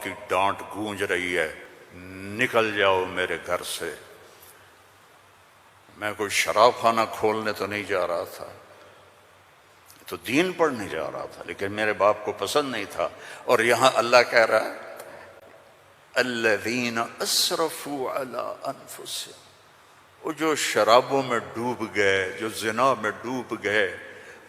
کی ڈانٹ گونج رہی ہے، نکل جاؤ میرے گھر سے۔ میں کوئی شراب خانہ کھولنے تو نہیں جا رہا تھا، تو دین پڑھنے جا رہا تھا، لیکن میرے باپ کو پسند نہیں تھا۔ اور یہاں اللہ کہہ رہا ہے الذین اسرفوا علی انفسہم، وہ جو شرابوں میں ڈوب گئے، جو زنا میں ڈوب گئے،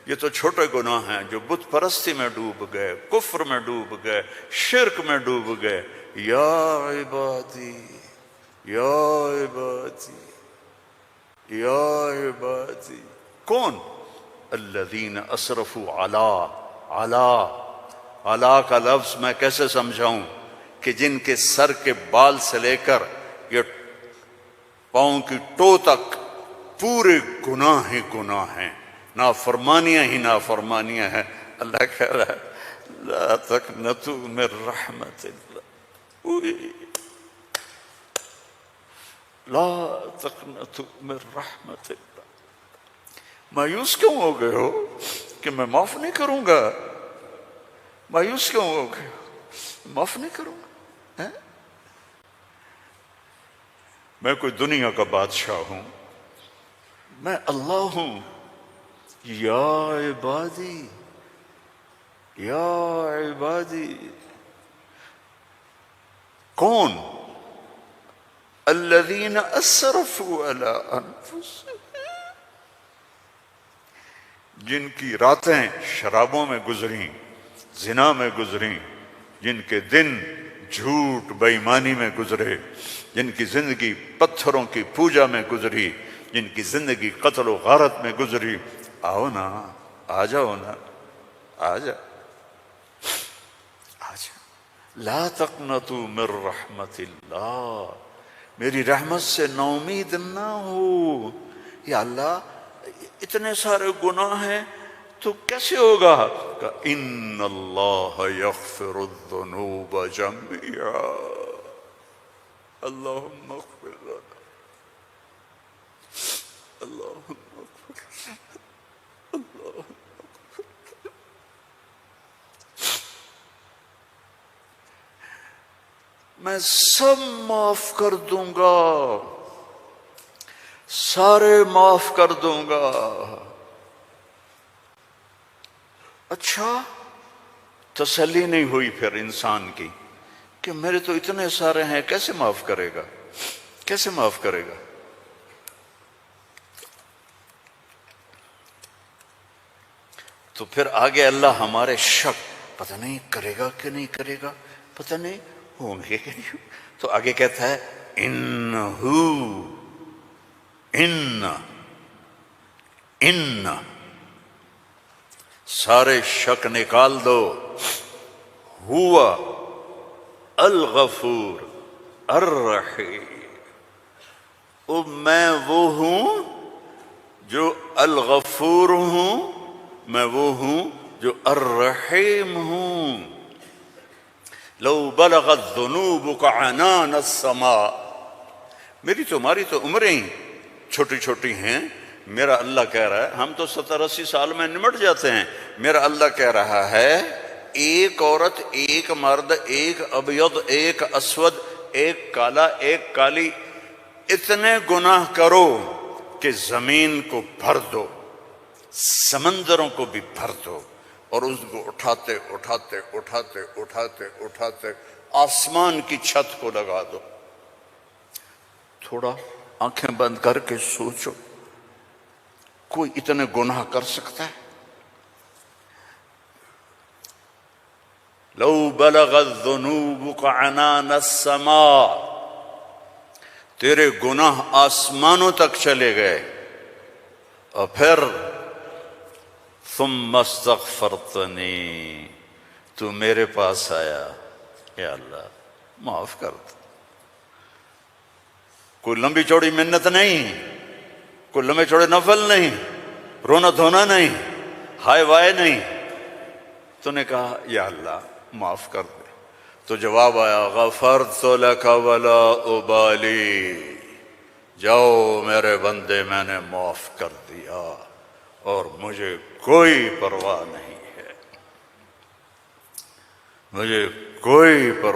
یہ تو چھوٹے گناہ ہیں، جو بت پرستی میں ڈوب گئے، کفر میں ڈوب گئے، شرک میں ڈوب گئے، یا عبادی یا عبادی یا عبادی، کون؟ الذین اسرفوا علی کا لفظ میں کیسے سمجھاؤں کہ جن کے سر کے بال سے لے کر یہ پاؤں کی ٹو تک پورے گناہ ہی گناہ ہیں، نافرمانیاں ہی نافرمانیاں ہیں۔ اللہ کہہ رہا ہے لا تقنطوا من رحمت اللہ، لا تقنطوا من رحمت اللہ۔ مایوس کیوں ہو گئے ہو کہ میں معاف نہیں کروں گا؟ مایوس کیوں ہو گئے ہو؟ معاف نہیں کروں گا؟ میں کوئی دنیا کا بادشاہ ہوں؟ میں اللہ ہوں۔ یا عبادی یا عبادی، کون؟ الذین اسرفوا علی انفسہم، جن کی راتیں شرابوں میں گزریں، زنا میں گزریں، جن کے دن جھوٹ بے ایمانی میں گزرے، جن کی زندگی پتھروں کی پوجا میں گزری، جن کی زندگی قتل و غارت میں گزری۔ آؤ نا، آ جاؤ نا، آ جا آ جا۔ لا تقنطوا من رحمت اللہ، میری رحمت سے نا امید نہ ہو۔ یا اللہ اتنے سارے گناہ ہیں تو کیسے ہوگا؟ کہ ان اللہ یغفر الذنوب جميعا، اللہم اغفر لنا، اللہم اغفر لنا، اللہم میں سب معاف کر دوں گا، سارے معاف کر دوں گا۔ اچھا، تسلی نہیں ہوئی پھر انسان کی کہ میرے تو اتنے سارے ہیں، کیسے معاف کرے گا؟ کیسے معاف کرے گا؟ تو پھر آگے اللہ ہمارے شک، پتہ نہیں کرے گا کہ نہیں کرے گا، پتہ نہیں ہوں گے کہ نہیں، تو آگے کہتا ہے ان سارے شک نکال دو، ہوا الغفور الرحیم، میں وہ ہوں جو الغفور ہوں، میں وہ ہوں جو الرحیم ہوں۔ لو بلغت ذنوبک عنان السماء، میری تمہاری تو عمریں چھوٹی چھوٹی ہیں، میرا اللہ کہہ رہا ہے، ہم تو 70-80 سال میں نمٹ جاتے ہیں، میرا اللہ کہہ رہا ہے ایک عورت، ایک مرد، ایک ابیض، ایک اسود، ایک کالا، ایک کالی، اتنے گناہ کرو کہ زمین کو بھر دو، سمندروں کو بھی بھر دو، اور اس کو اٹھاتے اٹھاتے اٹھاتے اٹھاتے اٹھاتے آسمان کی چھت کو لگا دو۔ تھوڑا آنکھیں بند کر کے سوچو، کوئی اتنے گناہ کر سکتا ہے؟ لو بلغت ذنوبک عنان السماء، تیرے گناہ آسمانوں تک چلے گئے، اور پھر ثم استغفرتنی، تو میرے پاس آیا، یا اللہ معاف کر دو۔ کوئی لمبی چوڑی منت نہیں، کوئی لمبے چوڑے نفل نہیں، رونا دھونا نہیں، ہائے وائے نہیں، تو نے کہا یا اللہ معاف کر دے، تو جواب آیا غفرت لک ولا ابالی، جاؤ میرے بندے میں نے معاف کر دیا اور مجھے کوئی پرواہ نہیں ہے، مجھے کوئی پرواہ